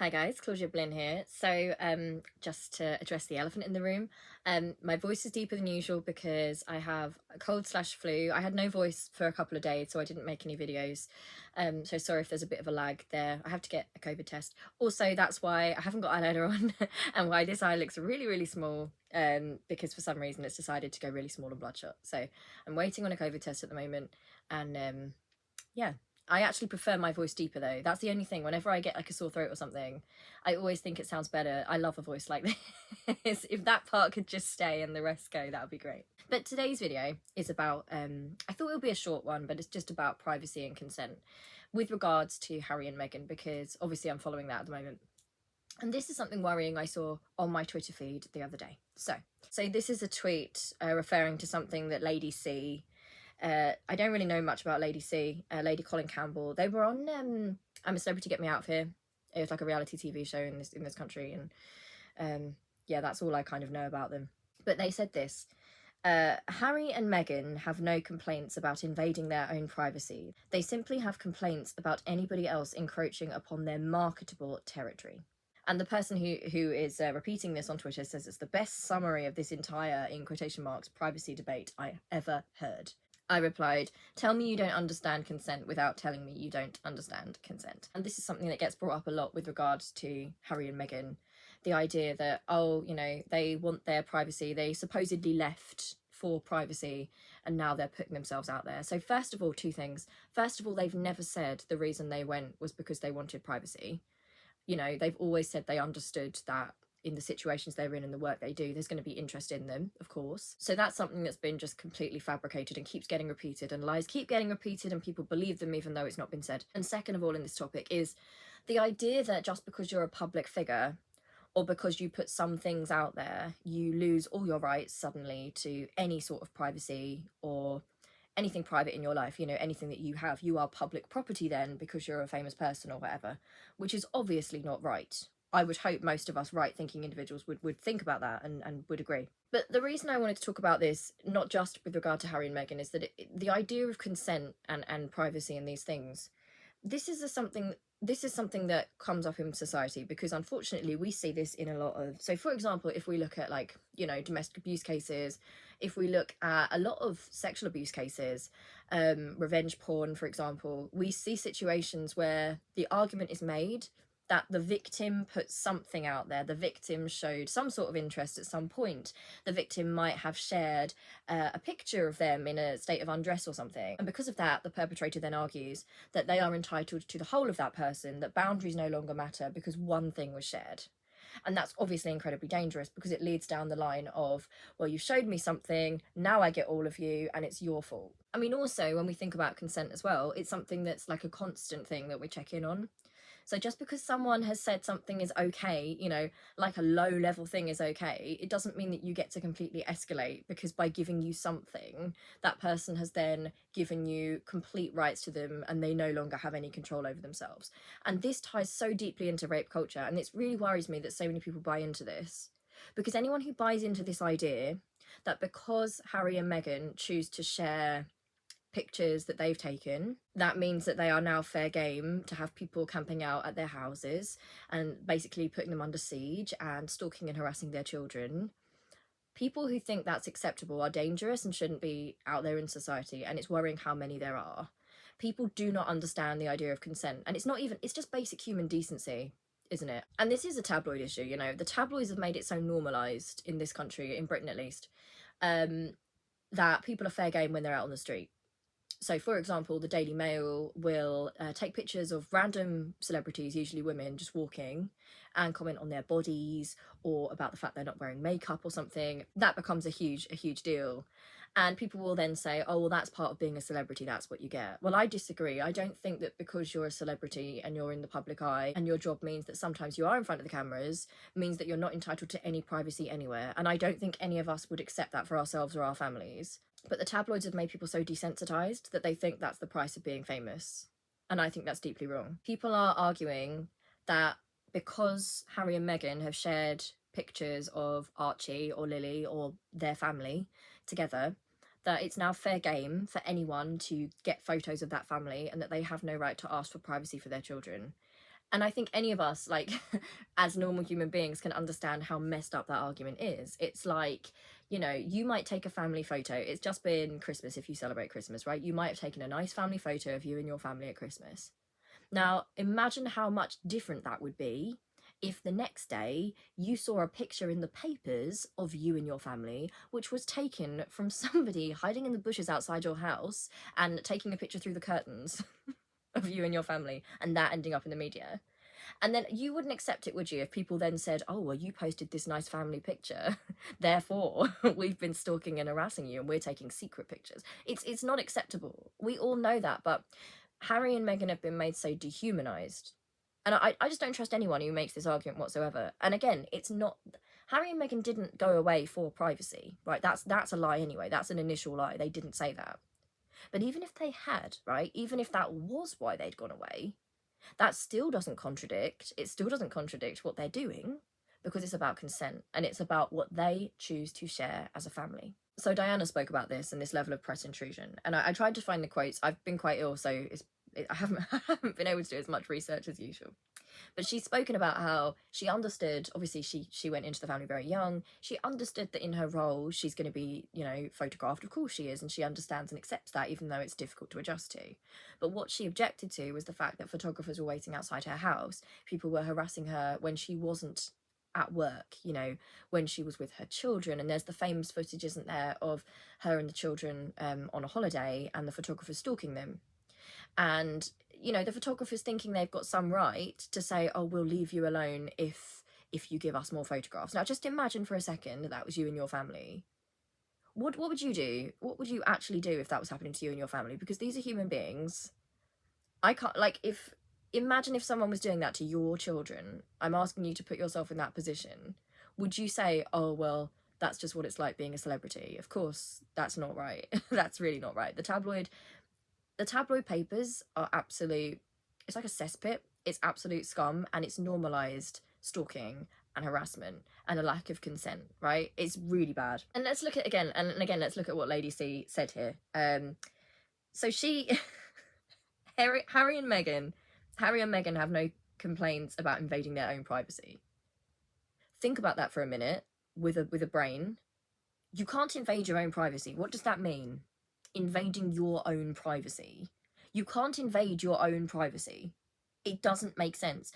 Hi guys, Claudia Boleyn here. So just to address the elephant in the room, my voice is deeper than usual because I have a cold/flu. I had no voice for a couple of days, so I didn't make any videos. So sorry if there's a bit of a lag there. I have to get a COVID test. Also, that's why I haven't got eyeliner on and why this eye looks really, really small, because for some reason it's decided to go really small and bloodshot. So I'm waiting on a COVID test at the moment, and yeah. I actually prefer my voice deeper though. That's the only thing. Whenever I get like a sore throat or something, I always think it sounds better. I love a voice like this. If that part could just stay and the rest go, that would be great. But today's video is about, I thought it would be a short one, but it's just about privacy and consent with regards to Harry and Meghan, because obviously I'm following that at the moment. And this is something worrying I saw on my Twitter feed the other day. So this is a tweet referring to something that Lady C, I don't really know much about Lady C, Lady Colin Campbell. They were on I'm a Celebrity, Get Me Out of Here. It was like a reality TV show in this country, and yeah, that's all I kind of know about them. But they said this: Harry and Meghan have no complaints about invading their own privacy. They simply have complaints about anybody else encroaching upon their marketable territory. And the person who is repeating this on Twitter says it's the best summary of this entire, in quotation marks, privacy debate I ever heard. I replied, tell me you don't understand consent without telling me you don't understand consent. And this is something that gets brought up a lot with regards to Harry and Meghan. The idea that, oh, you know, they want their privacy. They supposedly left for privacy and now they're putting themselves out there. So first of all, two things. First of all, they've never said the reason they went was because they wanted privacy. You know, they've always said they understood that in the situations they're in and the work they do, there's going to be interest in them, of course. So that's something that's been just completely fabricated and keeps getting repeated, and lies keep getting repeated and people believe them even though it's not been said. And second of all in this topic is the idea that just because you're a public figure or because you put some things out there, you lose all your rights suddenly to any sort of privacy or anything private in your life. You know, anything that you have, you are public property then because you're a famous person or whatever, which is obviously not right. I would hope most of us right-thinking individuals would think about that and would agree. But the reason I wanted to talk about this, not just with regard to Harry and Meghan, is that the idea of consent and privacy and these things, this is something that comes up in society because unfortunately we see this in a lot of, so for example, if we look at, like, you know, domestic abuse cases, if we look at a lot of sexual abuse cases, revenge porn, for example, we see situations where the argument is made that the victim put something out there. The victim showed some sort of interest at some point. The victim might have shared a picture of them in a state of undress or something. And because of that, the perpetrator then argues that they are entitled to the whole of that person, that boundaries no longer matter because one thing was shared. And that's obviously incredibly dangerous because it leads down the line of, well, you showed me something, now I get all of you and it's your fault. I mean, also, when we think about consent as well, it's something that's like a constant thing that we check in on. So just because someone has said something is okay, you know, like a low level thing is okay, it doesn't mean that you get to completely escalate, because by giving you something, that person has then given you complete rights to them and they no longer have any control over themselves. And this ties so deeply into rape culture, and it really worries me that so many people buy into this, because anyone who buys into this idea that because Harry and Meghan choose to share pictures that they've taken, that means that they are now fair game to have people camping out at their houses and basically putting them under siege and stalking and harassing their children. People who think that's acceptable are dangerous and shouldn't be out there in society, and it's worrying how many there are. People do not understand the idea of consent, and it's just basic human decency, isn't it? And this is a tabloid issue, you know. The tabloids have made it so normalised in this country, in Britain at least, that people are fair game when they're out on the street. So, for example, the Daily Mail will take pictures of random celebrities, usually women, just walking, and comment on their bodies or about the fact they're not wearing makeup or something. That becomes a huge deal. And people will then say, oh, well, that's part of being a celebrity, that's what you get. Well, I disagree. I don't think that because you're a celebrity and you're in the public eye and your job means that sometimes you are in front of the cameras, means that you're not entitled to any privacy anywhere. And I don't think any of us would accept that for ourselves or our families. But the tabloids have made people so desensitized that they think that's the price of being famous. And I think that's deeply wrong. People are arguing that because Harry and Meghan have shared pictures of Archie or Lily or their family together, that it's now fair game for anyone to get photos of that family and that they have no right to ask for privacy for their children. And I think any of us, like, as normal human beings, can understand how messed up that argument is. It's like, you know, you might take a family photo. It's just been Christmas if you celebrate Christmas, right? You might have taken a nice family photo of you and your family at Christmas. Now, imagine how much different that would be if the next day you saw a picture in the papers of you and your family, which was taken from somebody hiding in the bushes outside your house and taking a picture through the curtains of you and your family, and that ending up in the media. And then you wouldn't accept it, would you, if people then said, oh, well, you posted this nice family picture, therefore we've been stalking and harassing you and we're taking secret pictures. It's not acceptable. We all know that, but Harry and Meghan have been made so dehumanized. And I just don't trust anyone who makes this argument whatsoever. And again, it's not... Harry and Meghan didn't go away for privacy, right? That's a lie anyway. That's an initial lie. They didn't say that. But even if they had, right, even if that was why they'd gone away, that still doesn't contradict, it still doesn't contradict what they're doing, because it's about consent and it's about what they choose to share as a family. So Diana spoke about this and this level of press intrusion, and I tried to find the quotes. I've been quite ill, so I haven't been able to do as much research as usual. But she's spoken about how she understood, obviously she went into the family very young, she understood that in her role she's going to be, you know, photographed, of course she is, and she understands and accepts that, even though it's difficult to adjust to. But what she objected to was the fact that photographers were waiting outside her house, people were harassing her when she wasn't at work, you know, when she was with her children. And there's the famous footage, isn't there, of her and the children on a holiday and the photographers stalking them. And, you know, the photographer's thinking they've got some right to say, oh, we'll leave you alone if you give us more photographs. Now, just imagine for a second that was you and your family. What would you do? What would you actually do if that was happening to you and your family? Because these are human beings. I can't, like, imagine if someone was doing that to your children. I'm asking you to put yourself in that position. Would you say, oh, well, that's just what it's like being a celebrity? Of course, that's not right. That's really not right. The tabloid papers are absolute, it's like a cesspit. It's absolute scum, and it's normalized stalking and harassment and a lack of consent, right? It's really bad. And let's look at let's look at what Lady C said here. So she Harry and Meghan have no complaints about invading their own privacy. Think about that for a minute with a brain. You can't invade your own privacy. What does that mean? Invading your own privacy. You can't invade your own privacy. It doesn't make sense.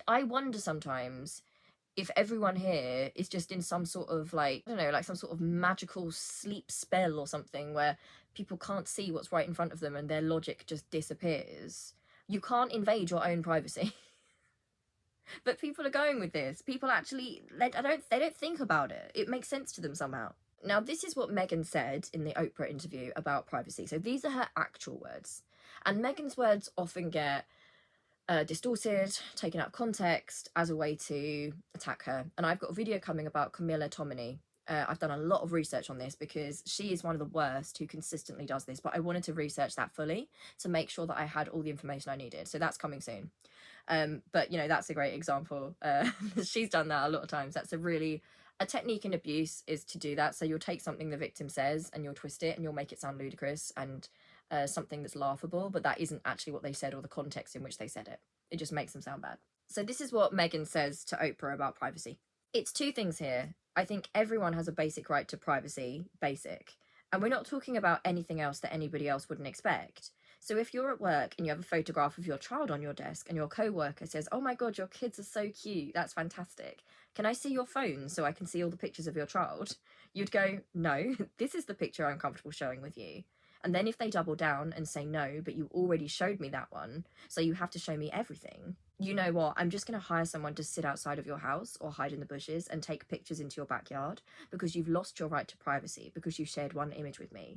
I wonder sometimes if everyone here is just in some sort of, like, I don't know, like some sort of magical sleep spell or something where people can't see what's right in front of them and their logic just disappears. You can't invade your own privacy. But people are going with this. People actually, they don't think about it. It makes sense to them somehow. Now, this is what Meghan said in the Oprah interview about privacy. So these are her actual words. And Meghan's words often get distorted, taken out of context as a way to attack her. And I've got a video coming about Camilla Tominey. I've done a lot of research on this because she is one of the worst who consistently does this. But I wanted to research that fully to make sure that I had all the information I needed. So that's coming soon. But, you know, that's a great example. She's done that a lot of times. That's a technique in abuse is to do that. So you'll take something the victim says and you'll twist it and you'll make it sound ludicrous and something that's laughable, but that isn't actually what they said or the context in which they said it. It just makes them sound bad. So this is what Meghan says to Oprah about privacy. It's two things here. I think everyone has a basic right to privacy, basic. And we're not talking about anything else that anybody else wouldn't expect. So if you're at work and you have a photograph of your child on your desk and your co-worker says, oh my God, your kids are so cute, that's fantastic. Can I see your phone so I can see all the pictures of your child? You'd go, no, this is the picture I'm comfortable showing with you. And then if they double down and say no, but you already showed me that one, so you have to show me everything, you know what, I'm just going to hire someone to sit outside of your house or hide in the bushes and take pictures into your backyard because you've lost your right to privacy because you shared one image with me.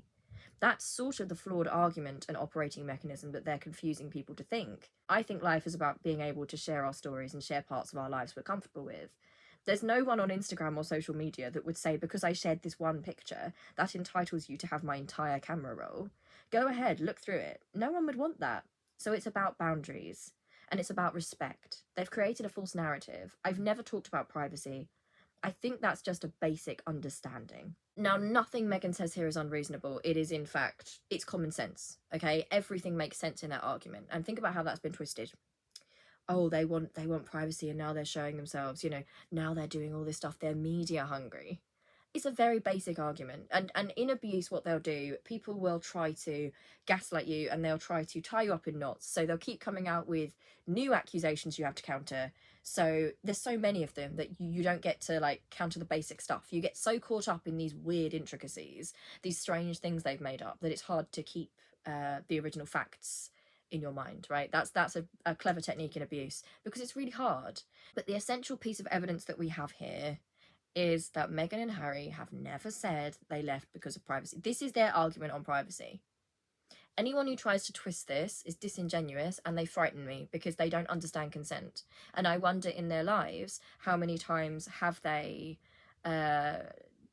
That's sort of the flawed argument and operating mechanism that they're confusing people to think. I think life is about being able to share our stories and share parts of our lives we're comfortable with. There's no one on Instagram or social media that would say, because I shared this one picture, that entitles you to have my entire camera roll. Go ahead, look through it. No one would want that. So it's about boundaries. And it's about respect. They've created a false narrative. I've never talked about privacy. I think that's just a basic understanding. Now, nothing Meghan says here is unreasonable. It is, in fact, it's common sense, okay? Everything makes sense in that argument. And think about how that's been twisted. oh, they want privacy and now they're showing themselves, you know, now they're doing all this stuff, they're media hungry. It's a very basic argument. And in abuse, what they'll do, people will try to gaslight you and they'll try to tie you up in knots. So they'll keep coming out with new accusations you have to counter. So there's so many of them that you don't get to like counter the basic stuff. You get so caught up in these weird intricacies, these strange things they've made up, that it's hard to keep the original facts in your mind, right? That's a clever technique in abuse, because it's really hard. But the essential piece of evidence that we have here is that Meghan and Harry have never said they left because of privacy. This is their argument on privacy. Anyone who tries to twist this is disingenuous, and they frighten me because they don't understand consent. And I wonder in their lives how many times have they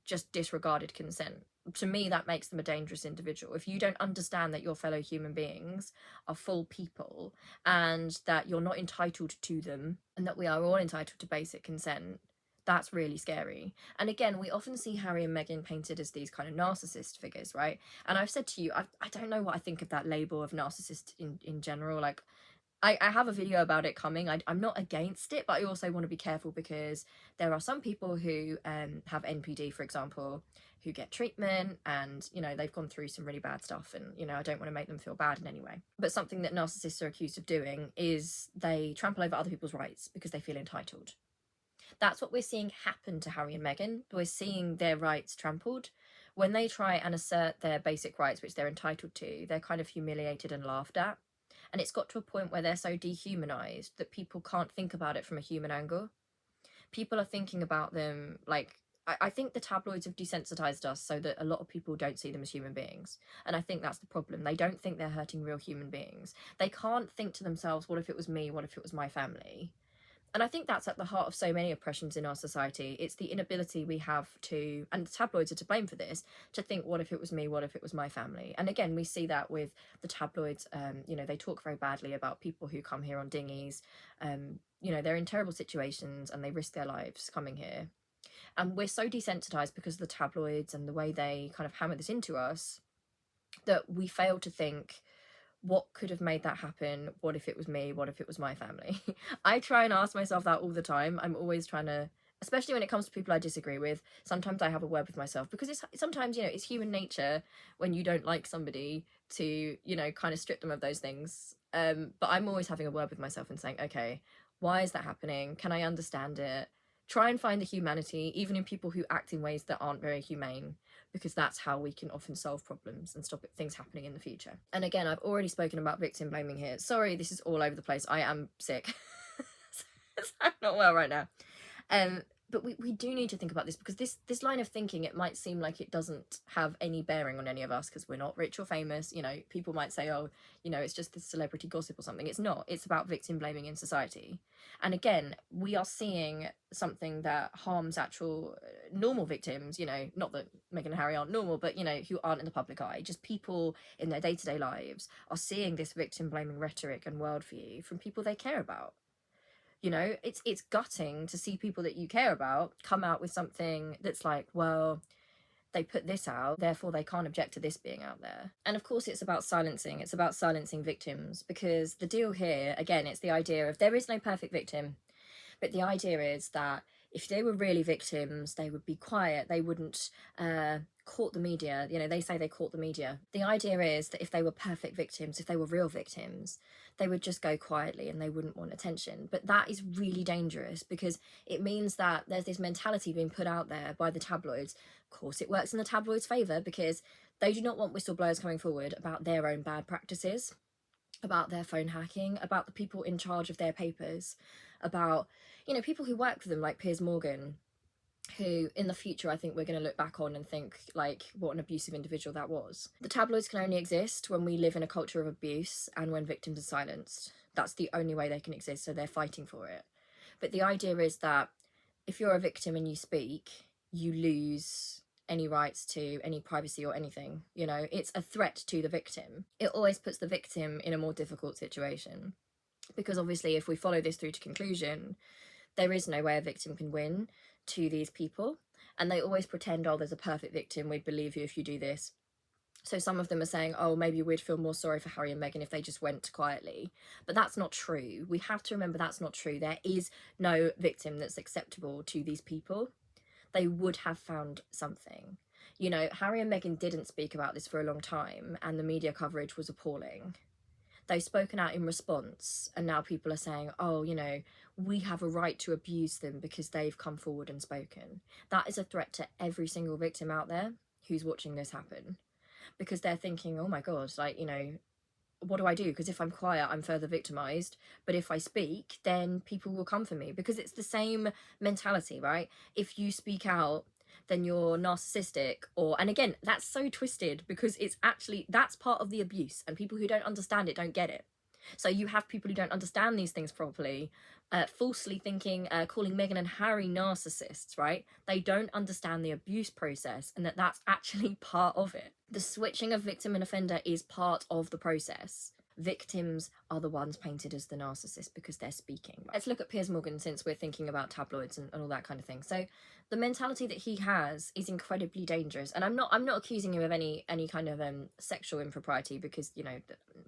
just disregarded consent. To me, that makes them a dangerous individual. If you don't understand that your fellow human beings are full people and that you're not entitled to them and that we are all entitled to basic consent, that's really scary. And again, we often see Harry and Meghan painted as these kind of narcissist figures, right? And I've said to you, I don't know what I think of that label of narcissist in general. Like, I have a video about it coming. I'm not against it, but I also want to be careful because there are some people who have NPD, for example, who get treatment and, you know, they've gone through some really bad stuff and, you know, I don't want to make them feel bad in any way. But something that narcissists are accused of doing is they trample over other people's rights because they feel entitled. That's what we're seeing happen to Harry and Meghan. We're seeing their rights trampled. When they try and assert their basic rights, which they're entitled to, they're kind of humiliated and laughed at. And it's got to a point where they're so dehumanized that people can't think about it from a human angle. People are thinking about them like, I think the tabloids have desensitized us so that a lot of people don't see them as human beings. And I think that's the problem. They don't think they're hurting real human beings. They can't think to themselves, what if it was me? What if it was my family? And I think that's at the heart of so many oppressions in our society. It's the inability we have to, and the tabloids are to blame for this, to think, what if it was me? What if it was my family? And again, we see that with the tabloids. You know, they talk very badly about people who come here on dinghies. You know, they're in terrible situations and they risk their lives coming here. And we're so desensitized because of the tabloids and the way they kind of hammer this into us that we fail to think, what could have made that happen? What if it was me? What if it was my family? I try and ask myself that all the time. I'm always trying to, especially when it comes to people I disagree with, sometimes I have a word with myself because it's sometimes, you know, it's human nature when you don't like somebody to, you know, kind of strip them of those things. But I'm always having a word with myself and saying, okay, why is that happening? Can I understand it? Try and find the humanity, even in people who act in ways that aren't very humane, because that's how we can often solve problems and stop things happening in the future. And again, I've already spoken about victim blaming here. Sorry, this is all over the place. I am sick. I'm not well right now. But we do need to think about this because this line of thinking, it might seem like it doesn't have any bearing on any of us because we're not rich or famous. You know, people might say, oh, you know, it's just this celebrity gossip or something. It's not. It's about victim blaming in society. And again, we are seeing something that harms actual normal victims, you know, not that Meghan and Harry aren't normal, but, you know, who aren't in the public eye. Just people in their day-to-day lives are seeing this victim blaming rhetoric and worldview from people they care about. You know, it's gutting to see people that you care about come out with something that's like, well, they put this out, therefore they can't object to this being out there. And of course it's about silencing. It's about silencing victims, because the deal here, again, it's the idea of there is no perfect victim. But the idea is that if they were really victims, they would be quiet. They wouldn't court the media. You know, they say they court the media. The idea is that if they were perfect victims, if they were real victims, they would just go quietly and they wouldn't want attention. But that is really dangerous because it means that there's this mentality being put out there by the tabloids. Of course, it works in the tabloids' favour because they do not want whistleblowers coming forward about their own bad practices, about their phone hacking, about the people in charge of their papers, about, you know, people who work for them like Piers Morgan, who in the future I think we're going to look back on and think like what an abusive individual that was. The tabloids can only exist when we live in a culture of abuse and when victims are silenced. That's the only way they can exist, so they're fighting for it. But the idea is that if you're a victim and you speak, you lose any rights to any privacy or anything. You know, it's a threat to the victim. It always puts the victim in a more difficult situation because obviously if we follow this through to conclusion, there is no way a victim can win to these people, and they always pretend, oh, there's a perfect victim, we'd believe you if you do this. So some of them are saying, oh, maybe we'd feel more sorry for Harry and Meghan if they just went quietly. But that's not true. We have to remember that's not true. There is no victim that's acceptable to these people. They would have found something. You know, Harry and Meghan didn't speak about this for a long time, and the media coverage was appalling. They've spoken out in response, and now people are saying, oh, you know, we have a right to abuse them because they've come forward and spoken. That is a threat to every single victim out there who's watching this happen, because they're thinking, oh my God, like, you know, what do I do? Because if I'm quiet, I'm further victimized. But if I speak, then people will come for me, because it's the same mentality, right? If you speak out, then you're narcissistic, or, and again, that's so twisted, because it's actually, that's part of the abuse, and people who don't understand it don't get it. So you have people who don't understand these things properly, falsely thinking, calling Meghan and Harry narcissists, right? They don't understand the abuse process, and that that's actually part of it. The switching of victim and offender is part of the process. Victims are the ones painted as the narcissist because they're speaking. Let's look at Piers Morgan, since we're thinking about tabloids and all that kind of thing. So the mentality that he has is incredibly dangerous, and I'm not accusing him of any kind of sexual impropriety, because, you know,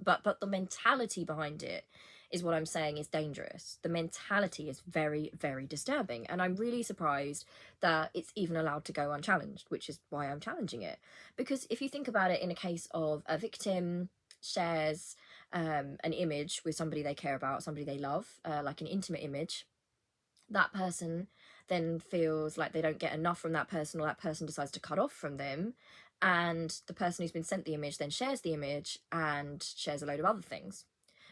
but the mentality behind it is what I'm saying is dangerous. The mentality is very, very disturbing, and I'm really surprised that it's even allowed to go unchallenged, which is why I'm challenging it. Because if you think about it, in a case of a victim shares an image with somebody they care about, somebody they love, like an intimate image, that person then feels like they don't get enough from that person, or that person decides to cut off from them, and the person who's been sent the image then shares the image and shares a load of other things.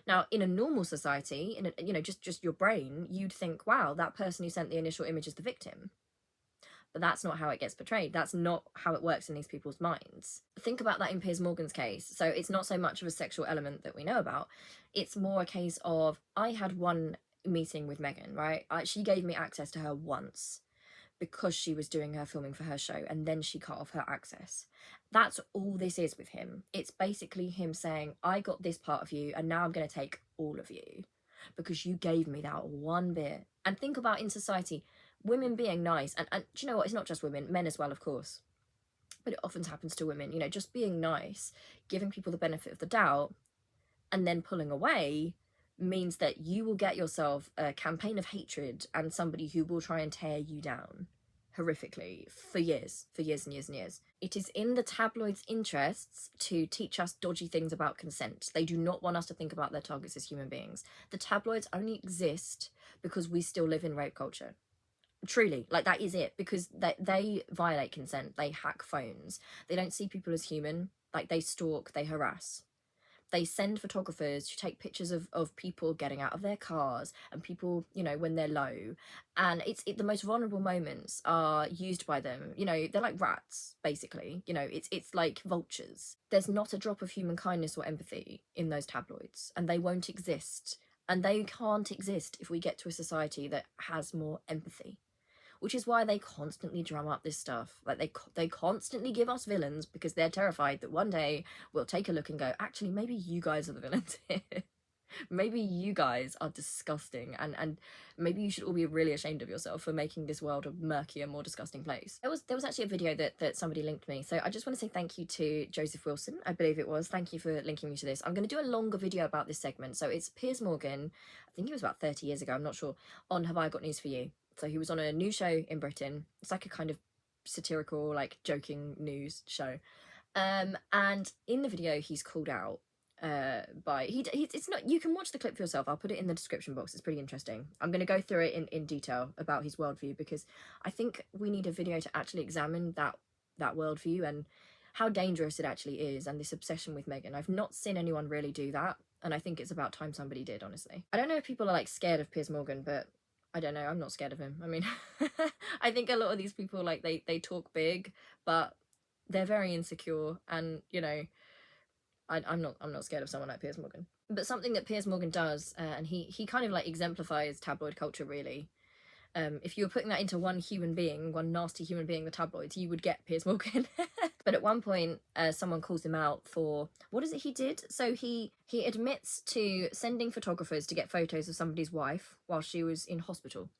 Now, in a normal society, in a, you know, just your brain, you'd think, wow, that person who sent the initial image is the victim. But that's not how it gets portrayed. That's not how it works in these people's minds. Think about that in Piers Morgan's case. So it's not so much of a sexual element that we know about. It's more a case of, I had one meeting with Meghan, right? She gave me access to her once because she was doing her filming for her show, and then she cut off her access. That's all this is with him. It's basically him saying, I got this part of you, and now I'm going to take all of you because you gave me that one bit. And think about, in society, women being nice, and do you know what, it's not just women, men as well, of course, but it often happens to women, you know, just being nice, giving people the benefit of the doubt, and then pulling away means that you will get yourself a campaign of hatred and somebody who will try and tear you down horrifically for years and years and years. It is in the tabloids' interests to teach us dodgy things about consent. They do not want us to think about their targets as human beings. The tabloids only exist because we still live in rape culture. Truly, like, that is it, because they violate consent, they hack phones, they don't see people as human, like, they stalk, they harass. They send photographers to take pictures of people getting out of their cars, and people, you know, when they're low. And the most vulnerable moments are used by them. You know, they're like rats, basically. You know, it's like vultures. There's not a drop of human kindness or empathy in those tabloids, and they won't exist. And they can't exist if we get to a society that has more empathy. Which is why they constantly drum up this stuff. Like, they constantly give us villains because they're terrified that one day we'll take a look and go, actually, maybe you guys are the villains here. Maybe you guys are disgusting, and maybe you should all be really ashamed of yourself for making this world a murkier, more disgusting place. There was actually a video that somebody linked me, so I just want to say thank you to Joseph Wilson, I believe it was. Thank you for linking me to this. I'm going to do a longer video about this segment. So it's Piers Morgan, I think it was about 30 years ago, I'm not sure, on Have I Got News For You. So he was on a new show in Britain. It's like a kind of satirical, like, joking news show. And in the video, he's called out by it's not, you can watch the clip for yourself. I'll put it in the description box. It's pretty interesting. I'm going to go through it in detail about his worldview, because I think we need a video to actually examine that worldview and how dangerous it actually is, and this obsession with Meghan. I've not seen anyone really do that, and I think it's about time somebody did, honestly. I don't know if people are, like, scared of Piers Morgan, but I don't know, I'm not scared of him. I mean, I think a lot of these people, like, they talk big, but they're very insecure, and, you know, I'm not scared of someone like Piers Morgan. But something that Piers Morgan does, and he kind of, like, exemplifies tabloid culture, really. If you were putting that into one human being, one nasty human being, the tabloids, you would get Piers Morgan. But at one point, someone calls him out for, what is it he did? So he admits to sending photographers to get photos of somebody's wife while she was in hospital.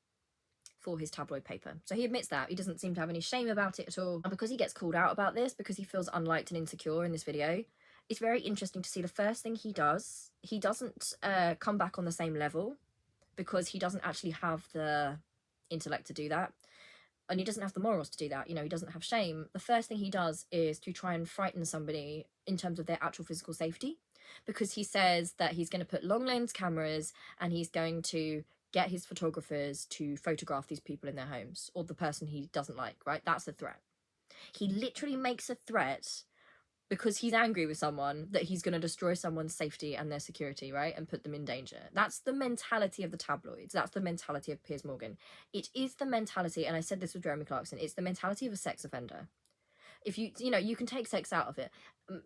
for his tabloid paper. So he admits that. He doesn't seem to have any shame about it at all. And because he gets called out about this, because he feels unliked and insecure in this video, it's very interesting to see the first thing he does, he doesn't come back on the same level, because he doesn't actually have the intellect to do that. And he doesn't have the morals to do that. You know, he doesn't have shame. The first thing he does is to try and frighten somebody in terms of their actual physical safety, because he says that he's going to put long lens cameras and he's going to get his photographers to photograph these people in their homes, or the person he doesn't like, right? That's a threat. He literally makes a threat because he's angry with someone that he's going to destroy someone's safety and their security, right? And put them in danger. That's the mentality of the tabloids. That's the mentality of Piers Morgan. It is the mentality, and I said this with Jeremy Clarkson, it's the mentality of a sex offender. If you know, you can take sex out of it.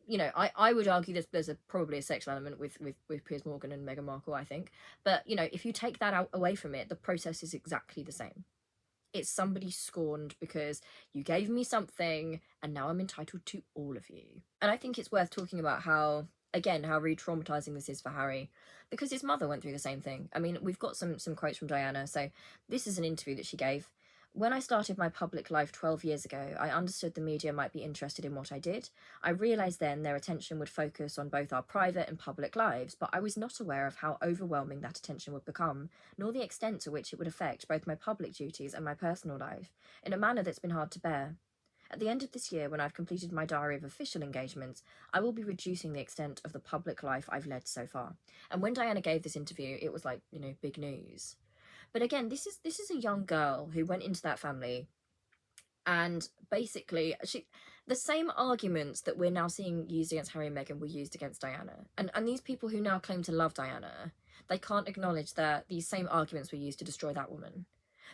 You know, I would argue there's probably a sexual element with Piers Morgan and Meghan Markle, I think. But, you know, if you take that out away from it, the process is exactly the same. It's somebody scorned because you gave me something and now I'm entitled to all of you. And I think it's worth talking about how, again, how re-traumatizing this is for Harry, because his mother went through the same thing. I mean, we've got some quotes from Diana. So this is an interview that she gave. When I started my public life 12 years ago, I understood the media might be interested in what I did. I realised then their attention would focus on both our private and public lives, but I was not aware of how overwhelming that attention would become, nor the extent to which it would affect both my public duties and my personal life, in a manner that's been hard to bear. At the end of this year, when I've completed my diary of official engagements, I will be reducing the extent of the public life I've led so far. And when Diana gave this interview, it was like, you know, big news. But again, this is a young girl who went into that family, and basically the same arguments that we're now seeing used against Harry and Meghan were used against Diana. And these people who now claim to love Diana, they can't acknowledge that these same arguments were used to destroy that woman.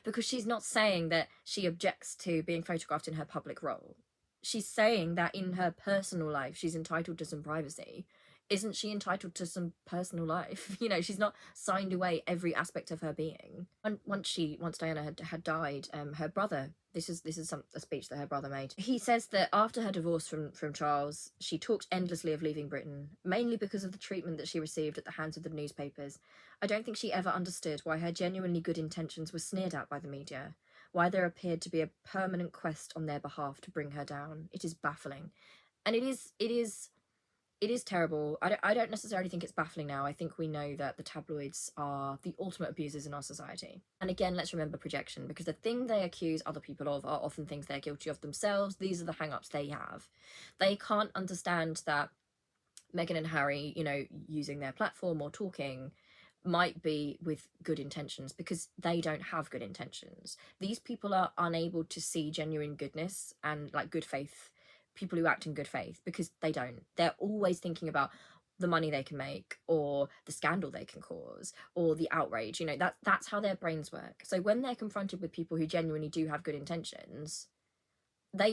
Because she's not saying that she objects to being photographed in her public role. She's saying that in her personal life, she's entitled to some privacy. Isn't she entitled to some personal life? You know, she's not signed away every aspect of her being. And once Diana had died, her brother, this is a speech that her brother made. He says that after her divorce from Charles, she talked endlessly of leaving Britain, mainly because of the treatment that she received at the hands of the newspapers. I don't think she ever understood why her genuinely good intentions were sneered at by the media, why there appeared to be a permanent quest on their behalf to bring her down. It is baffling. And it is terrible. I don't necessarily think it's baffling now. I think we know that the tabloids are the ultimate abusers in our society. And again, let's remember projection, because the thing they accuse other people of are often things they're guilty of themselves. These are the hang-ups they have. They can't understand that Meghan and Harry, you know, using their platform or talking might be with good intentions, because they don't have good intentions. These people are unable to see genuine goodness and like good faith, people who act in good faith, because they don't. They're always thinking about the money they can make, or the scandal they can cause, or the outrage. You know, that's how their brains work. So when they're confronted with people who genuinely do have good intentions,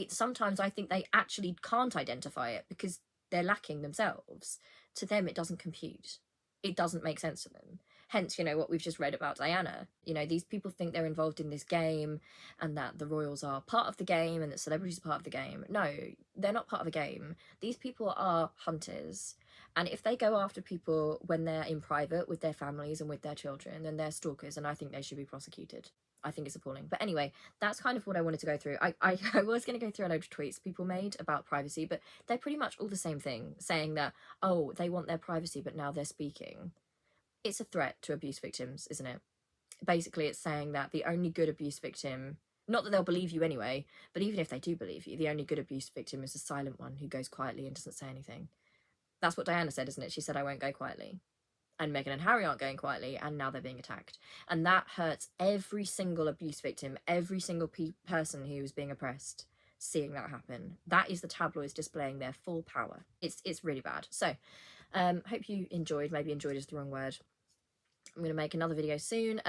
sometimes I think they actually can't identify it because they're lacking themselves. To them, it doesn't compute. It doesn't make sense to them. Hence, you know, what we've just read about Diana. You know, these people think they're involved in this game and that the royals are part of the game and that celebrities are part of the game. No, they're not part of a game. These people are hunters. And if they go after people when they're in private with their families and with their children, then they're stalkers, and I think they should be prosecuted. I think it's appalling. But anyway, that's kind of what I wanted to go through. I was going to go through a load of tweets people made about privacy, but they're pretty much all the same thing, saying that, oh, they want their privacy, but now they're speaking. It's a threat to abuse victims, isn't it? Basically, it's saying that the only good abuse victim, not that they'll believe you anyway, but even if they do believe you, the only good abuse victim is a silent one who goes quietly and doesn't say anything. That's what Diana said, isn't it? She said, I won't go quietly. And Meghan and Harry aren't going quietly, and now they're being attacked. And that hurts every single abuse victim, every single person who is being oppressed, seeing that happen. That is the tabloids displaying their full power. It's really bad. So, hope you enjoyed. Maybe enjoyed is the wrong word. I'm going to make another video soon.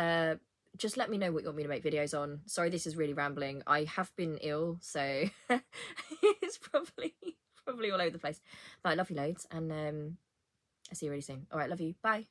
Just let me know what you want me to make videos on. Sorry, this is really rambling. I have been ill, so it's probably all over the place. But I love you loads, and I'll see you really soon. All right, love you. Bye.